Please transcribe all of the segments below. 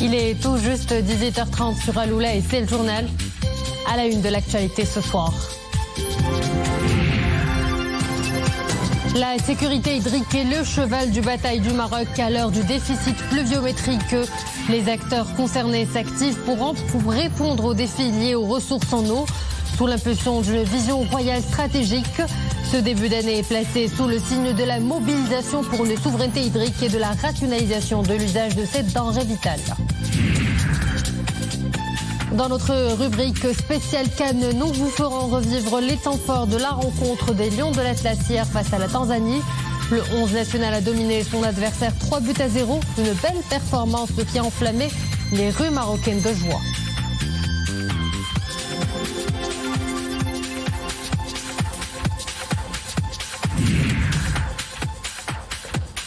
Il est tout juste 18h30 sur Aloula et c'est le journal. À la une de l'actualité ce soir. La sécurité hydrique est le cheval de bataille du Maroc à l'heure du déficit pluviométrique. Les acteurs concernés s'activent pour répondre aux défis liés aux ressources en eau. Sous l'impulsion d'une vision royale stratégique, ce début d'année est placé sous le signe de la mobilisation pour une souveraineté hydrique et de la rationalisation de l'usage de cette denrée vitale. Dans notre rubrique spéciale Cannes, nous vous ferons revivre les temps forts de la rencontre des Lions de l'Atlas hier face à la Tanzanie. Le 11 national a dominé son adversaire 3-0. Une belle performance qui a enflammé les rues marocaines de joie.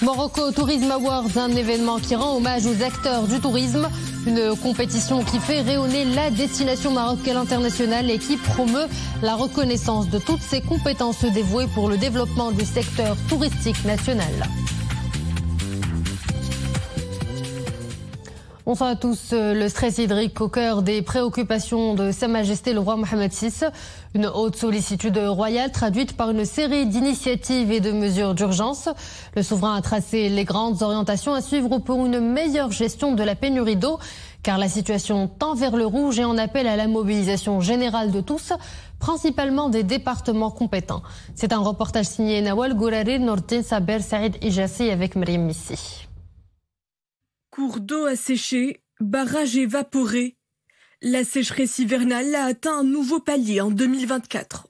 Morocco Tourism Awards, un événement qui rend hommage aux acteurs du tourisme. Une compétition qui fait rayonner la destination Maroc à l'international et qui promeut la reconnaissance de toutes ses compétences dévouées pour le développement du secteur touristique national. Bonsoir à tous. Le stress hydrique au cœur des préoccupations de Sa Majesté le roi Mohammed VI. Une haute sollicitude royale traduite par une série d'initiatives et de mesures d'urgence. Le souverain a tracé les grandes orientations à suivre pour une meilleure gestion de la pénurie d'eau, car la situation tend vers le rouge et en appelle à la mobilisation générale de tous, principalement des départements compétents. C'est un reportage signé Nawal Gourari, Nordin Saber, Saïd Ijassi avec Myriam Missi. Cours d'eau asséchés, barrages évaporés. La sécheresse hivernale a atteint un nouveau palier en 2024.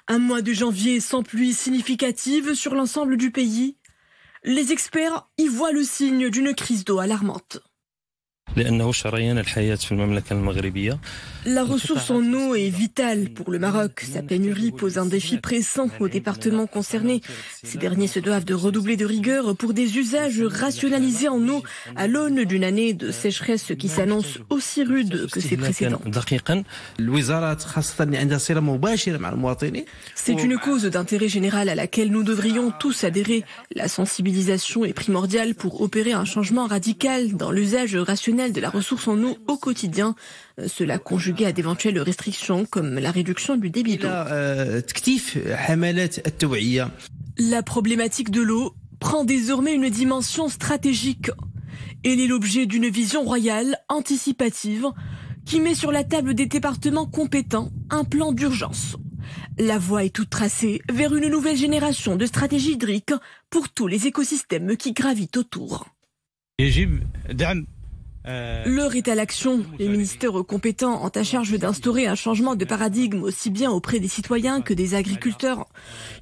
Un mois de janvier sans pluie significative sur l'ensemble du pays. Les experts y voient le signe d'une crise d'eau alarmante. La ressource en eau est vitale pour le Maroc. Sa pénurie pose un défi pressant aux départements concernés. Ces derniers se doivent de redoubler de rigueur pour des usages rationalisés en eau à l'aune d'une année de sécheresse qui s'annonce aussi rude que ses précédentes. C'est une cause d'intérêt général à laquelle nous devrions tous adhérer. La sensibilisation est primordiale pour opérer un changement radical dans l'usage rationnel de la ressource en eau au quotidien. Cela conjugué à d'éventuelles restrictions comme la réduction du débit d'eau. La problématique de l'eau prend désormais une dimension stratégique. Elle est l'objet d'une vision royale anticipative qui met sur la table des départements compétents un plan d'urgence. La voie est toute tracée vers une nouvelle génération de stratégies hydriques pour tous les écosystèmes qui gravitent autour. L'heure est à l'action. Les ministères compétents ont à charge d'instaurer un changement de paradigme aussi bien auprès des citoyens que des agriculteurs.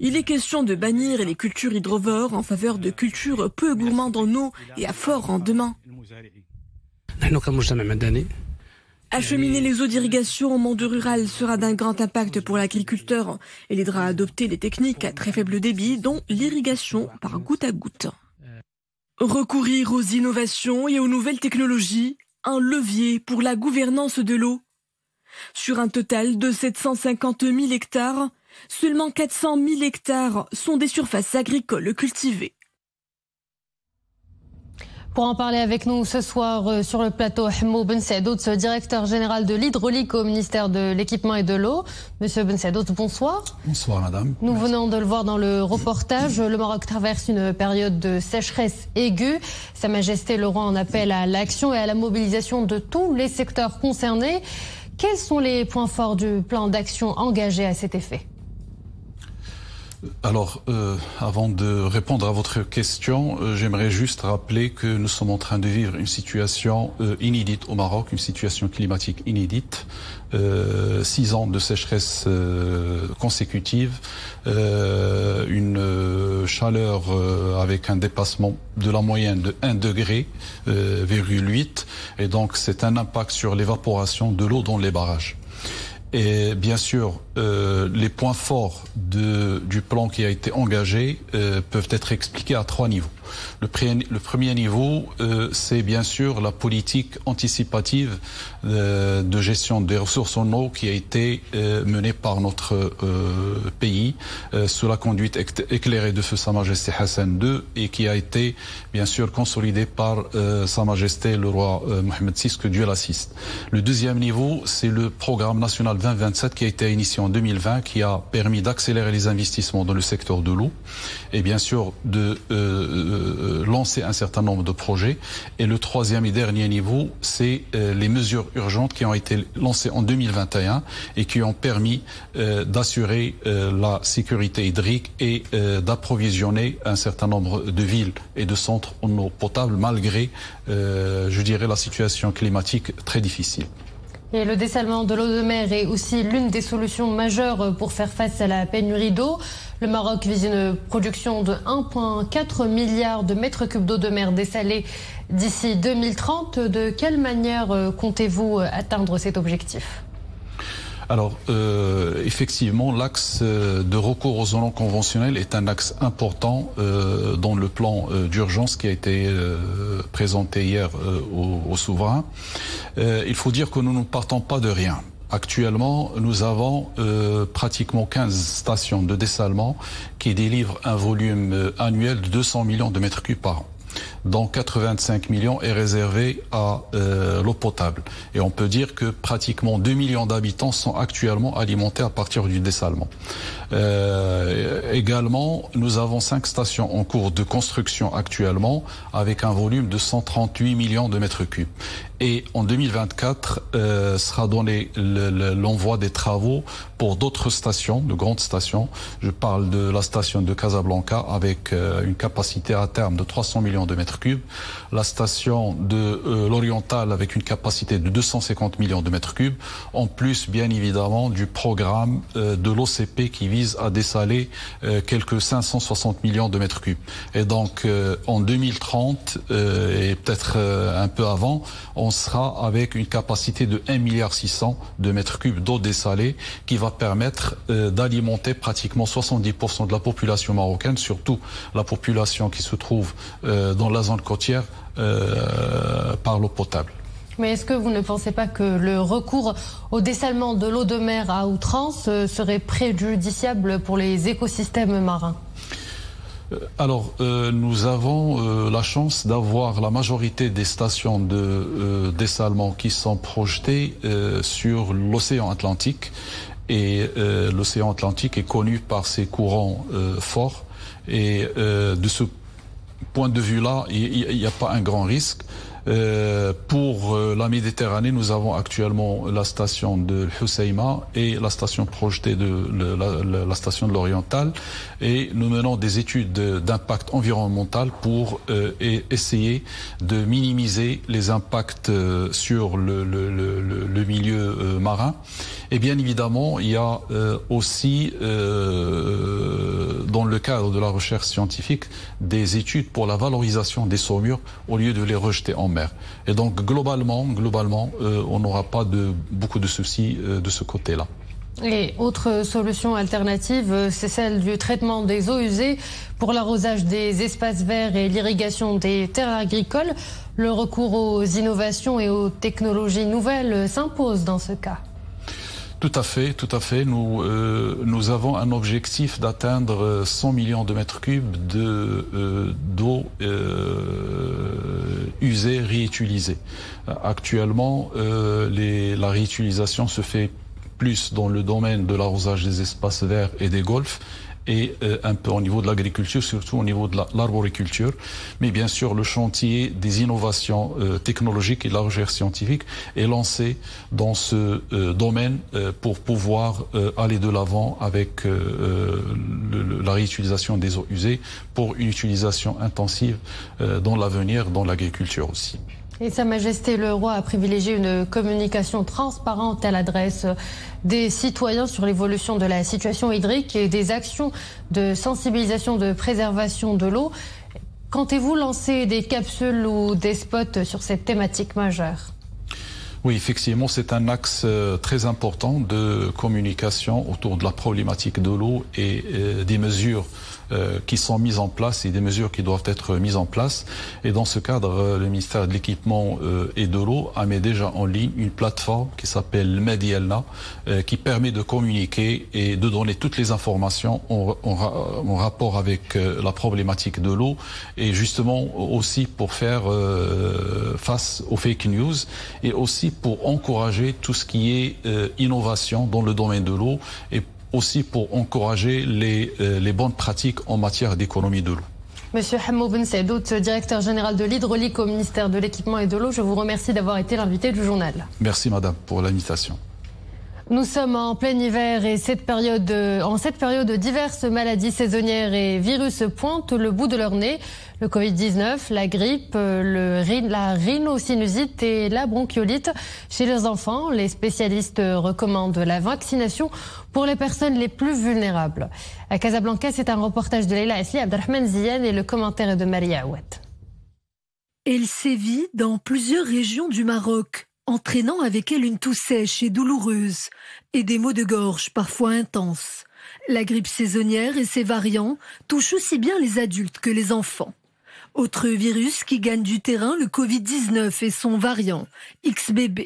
Il est question de bannir les cultures hydrovores en faveur de cultures peu gourmandes en eau et à fort rendement. Acheminer les eaux d'irrigation au monde rural sera d'un grand impact pour l'agriculteur. Elle aidera à adopter les techniques à très faible débit, dont l'irrigation par goutte à goutte. Recourir aux innovations et aux nouvelles technologies, un levier pour la gouvernance de l'eau. Sur un total de 750 000 hectares, seulement 400 000 hectares sont des surfaces agricoles cultivées. Pour en parler avec nous ce soir sur le plateau, Hamou Ben Saïdout, directeur général de l'hydraulique au ministère de l'équipement et de l'eau. Monsieur Ben Saïdout, bonsoir. Bonsoir madame. Nous venons de le voir dans le reportage. Le Maroc traverse une période de sécheresse aiguë. Sa Majesté le roi en appelle à l'action et à la mobilisation de tous les secteurs concernés. Quels sont les points forts du plan d'action engagé à cet effet ? Alors, avant de répondre à votre question, j'aimerais juste rappeler que nous sommes en train de vivre une situation inédite au Maroc, une situation climatique inédite. 6 ans de sécheresse consécutive, une chaleur avec un dépassement de la moyenne de 1,8 degré, et donc c'est un impact sur l'évaporation de l'eau dans les barrages. Et bien sûr, les points forts du plan qui a été engagé peuvent être expliqués à 3 niveaux. Le premier niveau, c'est bien sûr la politique anticipative de gestion des ressources en eau qui a été menée par notre pays sous la conduite éclairée de feu Sa Majesté Hassan II et qui a été bien sûr consolidée par Sa Majesté le roi Mohamed VI, que Dieu l'assiste. Le deuxième niveau, c'est le programme national 2027 qui a été initié en 2020, qui a permis d'accélérer les investissements dans le secteur de l'eau et bien sûr de lancer un certain nombre de projets. Et le troisième et dernier niveau, c'est les mesures urgentes qui ont été lancées en 2021 et qui ont permis d'assurer la sécurité hydrique et d'approvisionner un certain nombre de villes et de centres en eau potable malgré, je dirais, la situation climatique très difficile. Et le dessalement de l'eau de mer est aussi l'une des solutions majeures pour faire face à la pénurie d'eau. Le Maroc vise une production de 1,4 milliard de mètres cubes d'eau de mer dessalée d'ici 2030. De quelle manière comptez-vous atteindre cet objectif ? Alors, effectivement, l'axe de recours aux eaux non conventionnelles est un axe important dans le plan d'urgence qui a été présenté hier aux souverains. Il faut dire que nous ne partons pas de rien. Actuellement, nous avons pratiquement 15 stations de dessalement qui délivrent un volume annuel de 200 millions de mètres cubes par an, dont 85 millions est réservé à l'eau potable. Et on peut dire que pratiquement 2 millions d'habitants sont actuellement alimentés à partir du dessalement. Également, nous avons 5 stations en cours de construction actuellement avec un volume de 138 millions de mètres cubes. Et en 2024, sera donné l'envoi des travaux pour d'autres stations, de grandes stations. Je parle de la station de Casablanca avec une capacité à terme de 300 millions de mètres cubes. La station de l'Oriental avec une capacité de 250 millions de mètres cubes. En plus, bien évidemment, du programme de l'OCP qui vise à dessaler quelques 560 millions de mètres cubes. Et donc, en 2030, et peut-être un peu avant, on sera avec une capacité de 1,6 milliard de mètres cubes d'eau dessalée qui va permettre d'alimenter pratiquement 70% de la population marocaine, surtout la population qui se trouve dans la zone côtière, par l'eau potable. Mais est-ce que vous ne pensez pas que le recours au dessalement de l'eau de mer à outrance serait préjudiciable pour les écosystèmes marins ? Alors, nous avons la chance d'avoir la majorité des stations de dessalement qui sont projetées sur l'océan Atlantique. Et l'océan Atlantique est connu par ses courants forts. Et de ce point de vue-là, il n'y a pas un grand risque. Pour la Méditerranée, nous avons actuellement la station de Hoceima et la station projetée de la station de l'Oriental, et nous menons des études d'impact environnemental pour essayer de minimiser les impacts sur le milieu marin. Et bien évidemment, il y a aussi dans le cadre de la recherche scientifique des études pour la valorisation des saumures au lieu de les rejeter en mer. Et donc globalement, on n'aura pas beaucoup de soucis de ce côté-là. Et autre solution alternative, c'est celle du traitement des eaux usées pour l'arrosage des espaces verts et l'irrigation des terres agricoles. Le recours aux innovations et aux technologies nouvelles s'impose dans ce cas. Tout à fait. Nous avons un objectif d'atteindre 100 millions de mètres cubes d'eau usée, réutilisée. Actuellement, la réutilisation se fait plus dans le domaine de l'arrosage des espaces verts et des golfs, et un peu au niveau de l'agriculture, surtout au niveau de l'arboriculture. Mais bien sûr, le chantier des innovations technologiques et de la recherche scientifique est lancé dans ce domaine pour pouvoir aller de l'avant avec la réutilisation des eaux usées pour une utilisation intensive dans l'avenir, dans l'agriculture aussi. Et Sa Majesté le Roi a privilégié une communication transparente à l'adresse des citoyens sur l'évolution de la situation hydrique et des actions de sensibilisation de préservation de l'eau. Comptez-vous lancer des capsules ou des spots sur cette thématique majeure ? Oui, effectivement, c'est un axe très important de communication autour de la problématique de l'eau et des mesures qui sont mises en place et des mesures qui doivent être mises en place. Et dans ce cadre, le ministère de l'Équipement et de l'eau a mis déjà en ligne une plateforme qui s'appelle Medialna, qui permet de communiquer et de donner toutes les informations en rapport avec la problématique de l'eau et justement aussi pour faire face aux fake news et aussi pour encourager tout ce qui est innovation dans le domaine de l'eau et aussi pour encourager les bonnes pratiques en matière d'économie de l'eau. Monsieur Hamou Ben Saïdout, directeur général de l'hydraulique au ministère de l'Équipement et de l'eau, je vous remercie d'avoir été l'invité du journal. Merci madame pour l'invitation. Nous sommes en plein hiver et en cette période, diverses maladies saisonnières et virus pointent le bout de leur nez. Le Covid-19, la grippe, la rhinocinuite et la bronchiolite. Chez les enfants, les spécialistes recommandent la vaccination pour les personnes les plus vulnérables. À Casablanca, c'est un reportage de Leila Asli, Abdelrahman Ziyan et le commentaire est de Maria Aouad. Elle sévit dans plusieurs régions du Maroc, entraînant avec elle une toux sèche et douloureuse et des maux de gorge parfois intenses. La grippe saisonnière et ses variants touchent aussi bien les adultes que les enfants. Autre virus qui gagne du terrain, le Covid-19 et son variant, XBB.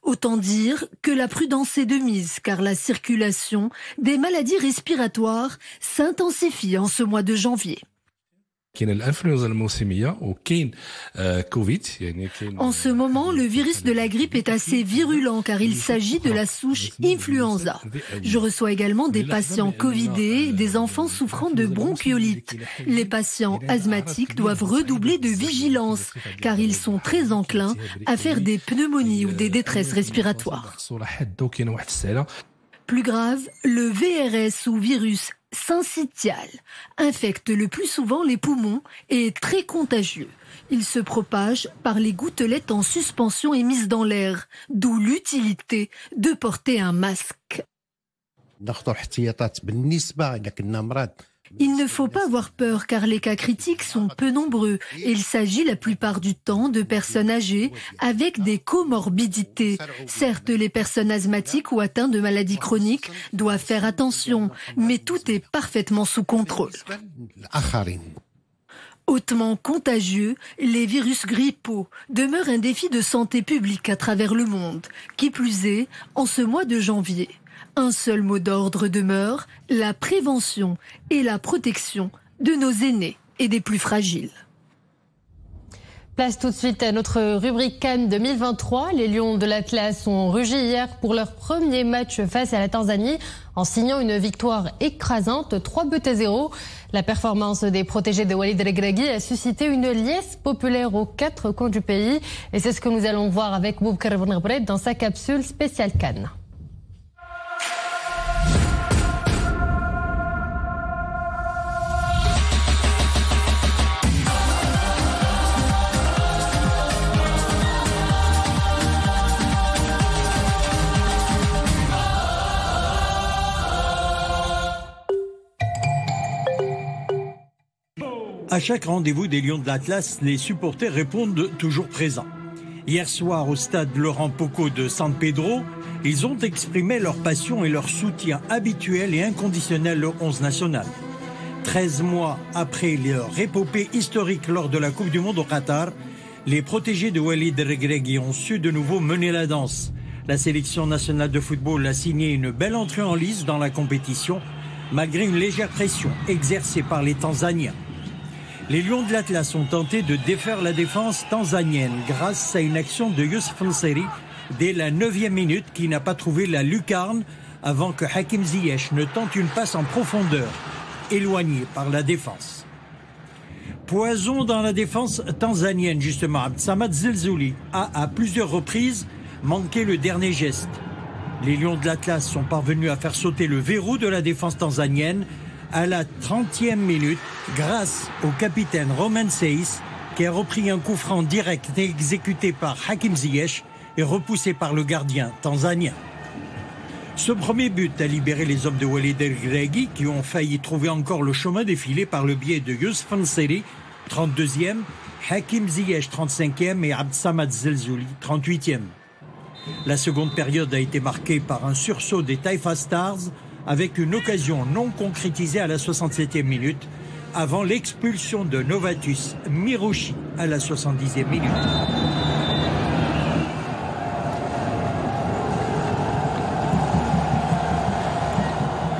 Autant dire que la prudence est de mise car la circulation des maladies respiratoires s'intensifie en ce mois de janvier. En ce moment, le virus de la grippe est assez virulent car il s'agit de la souche influenza. Je reçois également des patients covidés et des enfants souffrant de bronchiolite. Les patients asthmatiques doivent redoubler de vigilance car ils sont très enclins à faire des pneumonies ou des détresses respiratoires. Plus grave, le VRS ou virus syncytial infecte le plus souvent les poumons et est très contagieux. Il se propage par les gouttelettes en suspension émises dans l'air, d'où l'utilité de porter un masque. Il ne faut pas avoir peur car les cas critiques sont peu nombreux et il s'agit la plupart du temps de personnes âgées avec des comorbidités. Certes, les personnes asthmatiques ou atteintes de maladies chroniques doivent faire attention, mais tout est parfaitement sous contrôle. Hautement contagieux, les virus grippaux demeurent un défi de santé publique à travers le monde. Qui plus est, en ce mois de janvier. Un seul mot d'ordre demeure, la prévention et la protection de nos aînés et des plus fragiles. Place tout de suite à notre rubrique Cannes 2023. Les Lions de l'Atlas ont rugi hier pour leur premier match face à la Tanzanie en signant une victoire écrasante, 3-0. La performance des protégés de Walid Regragui a suscité une liesse populaire aux 4 coins du pays. Et c'est ce que nous allons voir avec Boubkar Benabred dans sa capsule spéciale Cannes. À chaque rendez-vous des Lions de l'Atlas, les supporters répondent toujours présents. Hier soir, au stade Laurent Poco de San Pedro, ils ont exprimé leur passion et leur soutien habituel et inconditionnel au 11 national. 13 mois après leur épopée historique lors de la Coupe du Monde au Qatar, les protégés de Walid Regragui ont su de nouveau mener la danse. La sélection nationale de football a signé une belle entrée en lice dans la compétition, malgré une légère pression exercée par les Tanzaniens. Les Lions de l'Atlas ont tenté de défaire la défense tanzanienne grâce à une action de Youssef Nseri dès la 9e minute qui n'a pas trouvé la lucarne avant que Hakim Ziyech ne tente une passe en profondeur, éloignée par la défense. Poison dans la défense tanzanienne justement. Abdsamad Zelzouli a à plusieurs reprises manqué le dernier geste. Les Lions de l'Atlas sont parvenus à faire sauter le verrou de la défense tanzanienne à la 30e minute grâce au capitaine Romain Seyss qui a repris un coup franc direct exécuté par Hakim Ziyech et repoussé par le gardien tanzanien. Ce premier but a libéré les hommes de Walid Regragui qui ont failli trouver encore le chemin défilé par le biais de Youssef Nseri, 32e, Hakim Ziyech, 35e et Abdsamad Zelzouli, 38e. La seconde période a été marquée par un sursaut des Taifa Stars avec une occasion non concrétisée à la 67e minute avant l'expulsion de Novatus Mirouchi à la 70e minute.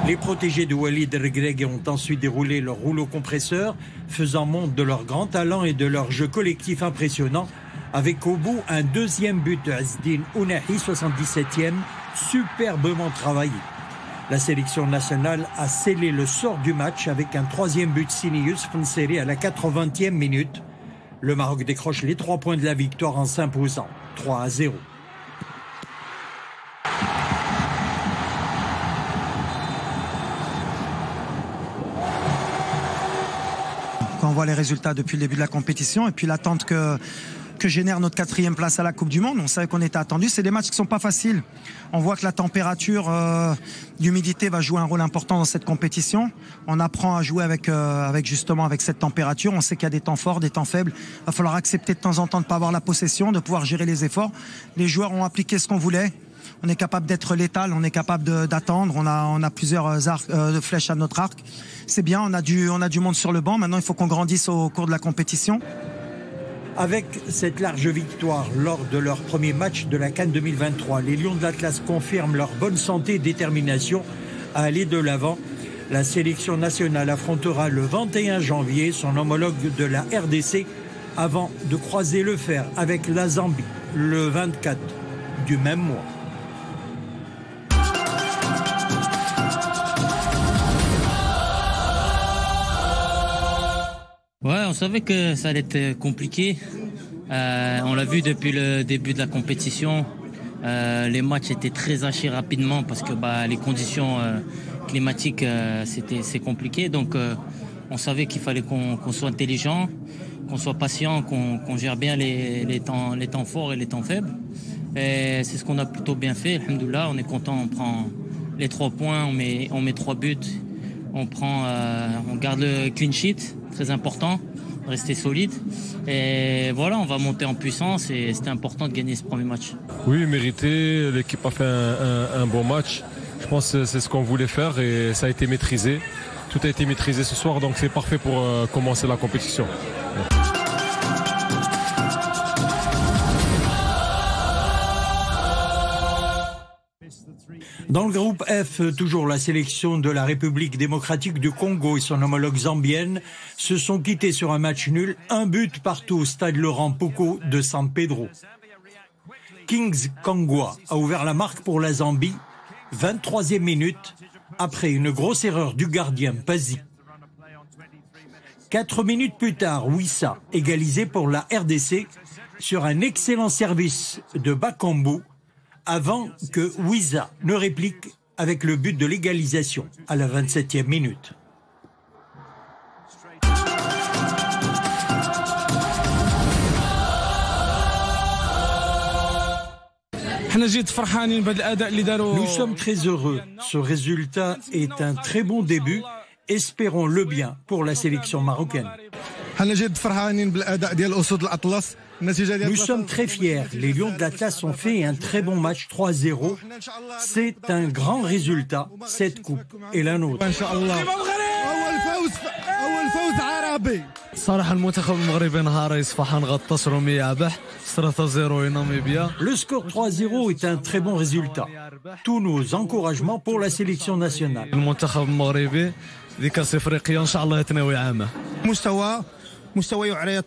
Les protégés de Walid Regragui ont ensuite déroulé leur rouleau compresseur, faisant montre de leur grand talent et de leur jeu collectif impressionnant, avec au bout un deuxième but de Azdine Ounahi, 77e, superbement travaillé. La sélection nationale a scellé le sort du match avec un troisième but signé Youssouf Nseri à la 80e minute. Le Maroc décroche les 3 points de la victoire en s'imposant 3-0. Quand on voit les résultats depuis le début de la compétition et puis l'attente que génère notre 4e place à la Coupe du Monde, on savait qu'on était attendu. C'est des matchs qui sont pas faciles. On voit que la température, l'humidité va jouer un rôle important dans cette compétition. On apprend à jouer avec cette température. On sait qu'il y a des temps forts, des temps faibles. Il va falloir accepter de temps en temps de ne pas avoir la possession, de pouvoir gérer les efforts. Les joueurs ont appliqué ce qu'on voulait. On est capable d'être létal, on est capable d'attendre. On a plusieurs flèches à notre arc. C'est bien, on a du monde sur le banc. Maintenant, il faut qu'on grandisse au cours de la compétition. Avec cette large victoire lors de leur premier match de la CAN 2023, les Lions de l'Atlas confirment leur bonne santé et détermination à aller de l'avant. La sélection nationale affrontera le 21 janvier son homologue de la RDC avant de croiser le fer avec la Zambie le 24 du même mois. Ouais, on savait que ça allait être compliqué. On l'a vu depuis le début de la compétition. Les matchs étaient très hachés rapidement parce que les conditions climatiques, c'est compliqué. Donc, on savait qu'il fallait qu'on soit intelligent, qu'on soit patient, qu'on gère bien les temps forts et les temps faibles. Et c'est ce qu'on a plutôt bien fait. Alhamdoulilah, on est content. On prend les 3 points, on met 3 buts. On garde le clean sheet, très important, rester solide. Et voilà, on va monter en puissance et c'était important de gagner ce premier match. Oui, mérité. L'équipe a fait un bon match. Je pense que c'est ce qu'on voulait faire et ça a été maîtrisé. Tout a été maîtrisé ce soir, donc c'est parfait pour commencer la compétition. Dans le groupe F, toujours la sélection de la République démocratique du Congo et son homologue zambienne se sont quittés sur un match nul, 1 but partout au stade Laurent Poko de San Pedro. Kings Kangwa a ouvert la marque pour la Zambie, 23e minute, après une grosse erreur du gardien Pazi. 4 minutes plus tard, Wissa égalisé pour la RDC sur un excellent service de Bakambu, avant que Wiza ne réplique avec le but de l'égalisation à la 27e minute. Nous sommes très heureux. Ce résultat est un très bon début. Espérons le bien pour la sélection marocaine. Nous sommes très fiers. Les Lions de l'Atlas ont fait un très bon match 3-0. C'est un grand résultat. Cette coupe est la nôtre. Le score 3-0 est un très bon résultat. Tous nos encouragements pour la sélection nationale.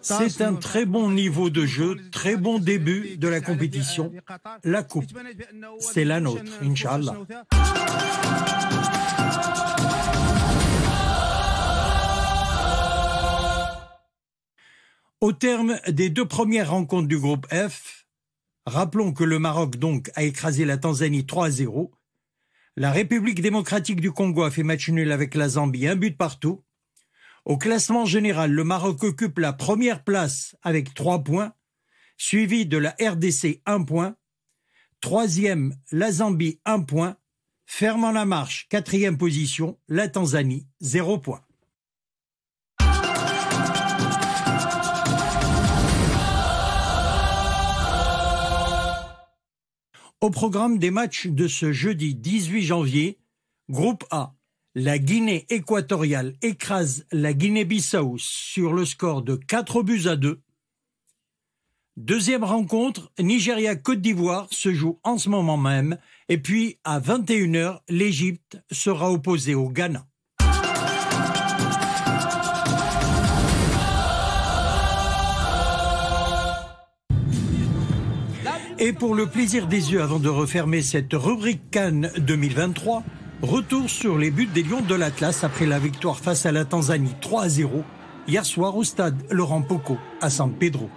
C'est un très bon niveau de jeu, très bon début de la compétition. La coupe, c'est la nôtre, Inch'Allah. Au terme des 2 premières rencontres du groupe F, rappelons que le Maroc donc a écrasé la Tanzanie 3-0. La République démocratique du Congo a fait match nul avec la Zambie, 1 but partout. Au classement général, le Maroc occupe la première place avec 3 points, suivi de la RDC 1 point, 3e la Zambie 1 point, fermant la marche 4e position, la Tanzanie 0 point. Au programme des matchs de ce jeudi 18 janvier, groupe A, la Guinée équatoriale écrase la Guinée-Bissau sur le score de 4-2. Deuxième rencontre, Nigeria-Côte d'Ivoire se joue en ce moment même. Et puis, à 21h, l'Égypte sera opposée au Ghana. Et pour le plaisir des yeux, avant de refermer cette rubrique Cannes 2023, retour sur les buts des Lions de l'Atlas après la victoire face à la Tanzanie 3-0 hier soir au stade Laurent Poco à San Pedro.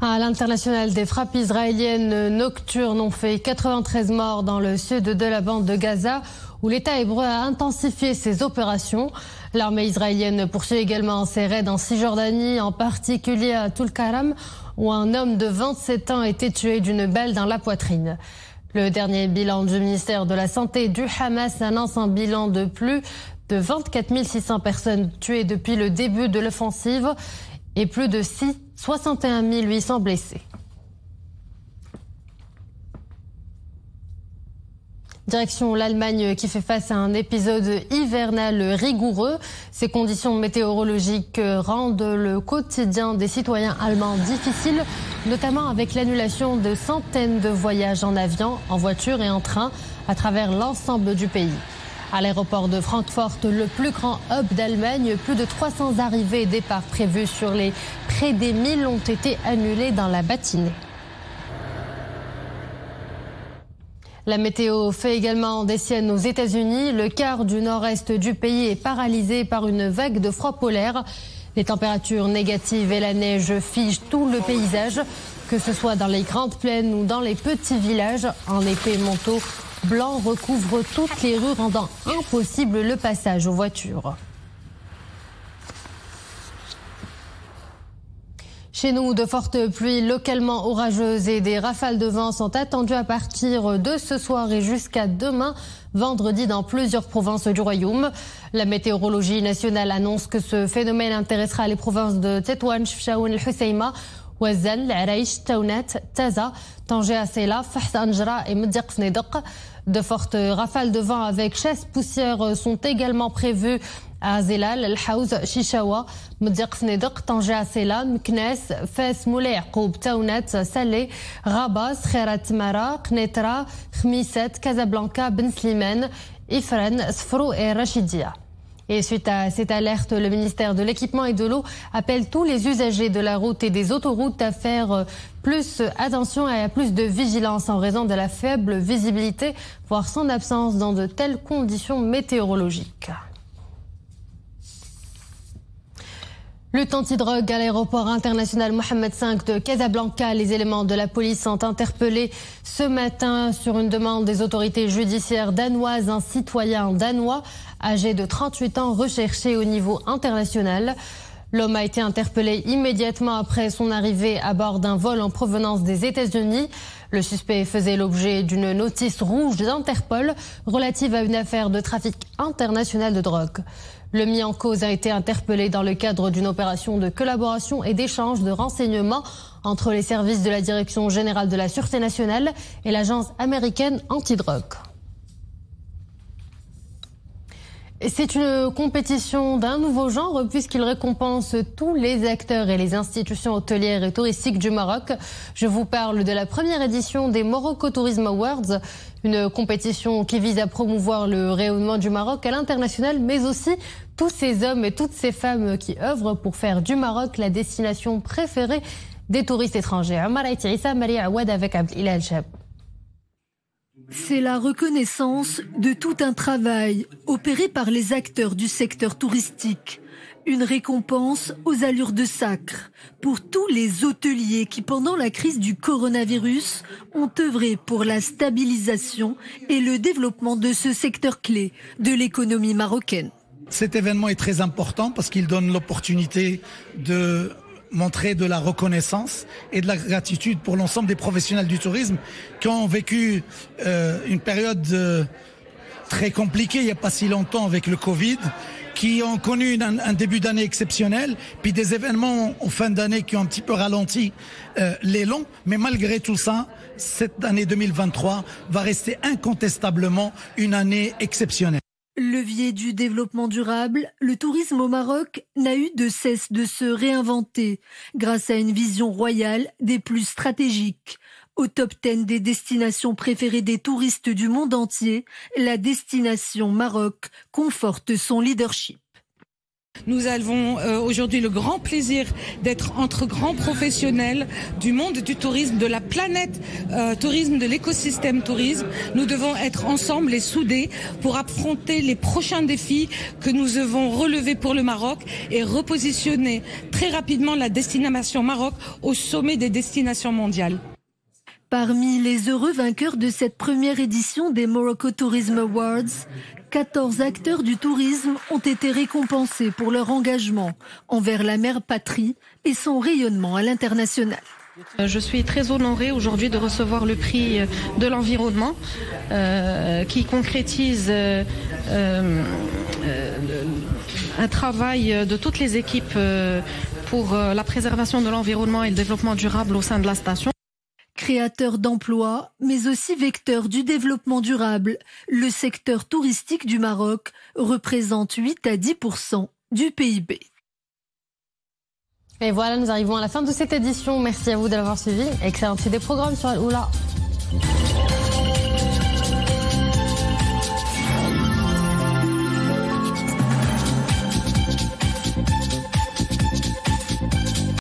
À l'international, des frappes israéliennes nocturnes ont fait 93 morts dans le sud de la bande de Gaza, où l'État hébreu a intensifié ses opérations. L'armée israélienne poursuit également ses raids en Cisjordanie, en particulier à Tulkaram, où un homme de 27 ans a été tué d'une balle dans la poitrine. Le dernier bilan du ministère de la Santé du Hamas annonce un bilan de plus de 24 600 personnes tuées depuis le début de l'offensive et plus de 61 800 blessés. Direction l'Allemagne qui fait face à un épisode hivernal rigoureux. Ces conditions météorologiques rendent le quotidien des citoyens allemands difficile, notamment avec l'annulation de centaines de voyages en avion, en voiture et en train à travers l'ensemble du pays. À l'aéroport de Francfort, le plus grand hub d'Allemagne, plus de 300 arrivées et départs prévus sur les près des 1000 ont été annulés dans la matinée. La météo fait également des siennes aux États-Unis. Le quart du nord-est du pays est paralysé par une vague de froid polaire. Les températures négatives et la neige figent tout le paysage, que ce soit dans les grandes plaines ou dans les petits villages. Un épais manteau blanc recouvre toutes les rues, rendant impossible le passage aux voitures. Chez nous, de fortes pluies localement orageuses et des rafales de vent sont attendues à partir de ce soir et jusqu'à demain, vendredi, dans plusieurs provinces du royaume. La météorologie nationale annonce que ce phénomène intéressera les provinces de Tétouan, Chefchaouen, Husseima, Ouazzane, L'Araïch, Taounat, Taza, Tanger, Asela, Fahs Anjra et Mdiq Fnedq. De fortes rafales de vent avec chasse-poussière sont également prévues à Zelal, El Haouz, Chichawa, Mdiq Fnedq, Tanger, Asela, Meknes, Fès, Moulay, Yacoub, Taounat, Salé, Rabat, Kherat Mara, Knetra, Khmisset, Casablanca, Ben Slimane, Ifren, Sfrou et Rachidia. Et suite à cette alerte, le ministère de l'Équipement et de l'Eau appelle tous les usagers de la route et des autoroutes à faire plus attention et à plus de vigilance en raison de la faible visibilité, voire son absence dans de telles conditions météorologiques. Lutte antidrogue à l'aéroport international Mohamed V de Casablanca. Les éléments de la police ont interpellé ce matin sur une demande des autorités judiciaires danoises un citoyen danois âgé de 38 ans recherché au niveau international. L'homme a été interpellé immédiatement après son arrivée à bord d'un vol en provenance des États-Unis. Le suspect faisait l'objet d'une notice rouge d'Interpol relative à une affaire de trafic international de drogue. Le mis en cause a été interpellé dans le cadre d'une opération de collaboration et d'échange de renseignements entre les services de la Direction générale de la Sûreté nationale et l'agence américaine antidrogue. C'est une compétition d'un nouveau genre puisqu'il récompense tous les acteurs et les institutions hôtelières et touristiques du Maroc. Je vous parle de la première édition des Morocco Tourism Awards, une compétition qui vise à promouvoir le rayonnement du Maroc à l'international, mais aussi tous ces hommes et toutes ces femmes qui œuvrent pour faire du Maroc la destination préférée des touristes étrangers. Amaraïti Issa, Maria Awad avec Abdelilal Chab. C'est la reconnaissance de tout un travail opéré par les acteurs du secteur touristique. Une récompense aux allures de sacre pour tous les hôteliers qui, pendant la crise du coronavirus, ont œuvré pour la stabilisation et le développement de ce secteur clé de l'économie marocaine. Cet événement est très important parce qu'il donne l'opportunité de montrer de la reconnaissance et de la gratitude pour l'ensemble des professionnels du tourisme qui ont vécu une période très compliquée il n'y a pas si longtemps avec le Covid, qui ont connu un début d'année exceptionnel, puis des événements en fin d'année qui ont un petit peu ralenti l'élan. Mais malgré tout ça, cette année 2023 va rester incontestablement une année exceptionnelle. Levier du développement durable, le tourisme au Maroc n'a eu de cesse de se réinventer grâce à une vision royale des plus stratégiques. Au top 10 des destinations préférées des touristes du monde entier, la destination Maroc conforte son leadership. Nous avons aujourd'hui le grand plaisir d'être entre grands professionnels du monde du tourisme, de la planète tourisme, de l'écosystème tourisme. Nous devons être ensemble et soudés pour affronter les prochains défis que nous devons relever pour le Maroc et repositionner très rapidement la destination Maroc au sommet des destinations mondiales. Parmi les heureux vainqueurs de cette première édition des Morocco Tourism Awards, 14 acteurs du tourisme ont été récompensés pour leur engagement envers la mère patrie et son rayonnement à l'international. Je suis très honorée aujourd'hui de recevoir le prix de l'environnement qui concrétise un travail de toutes les équipes pour la préservation de l'environnement et le développement durable au sein de la station. Créateur d'emplois, mais aussi vecteur du développement durable, le secteur touristique du Maroc représente 8 à 10% du PIB. Et voilà, nous arrivons à la fin de cette édition. Merci à vous de l'avoir suivi. Excellente suite des programmes sur Al Oula.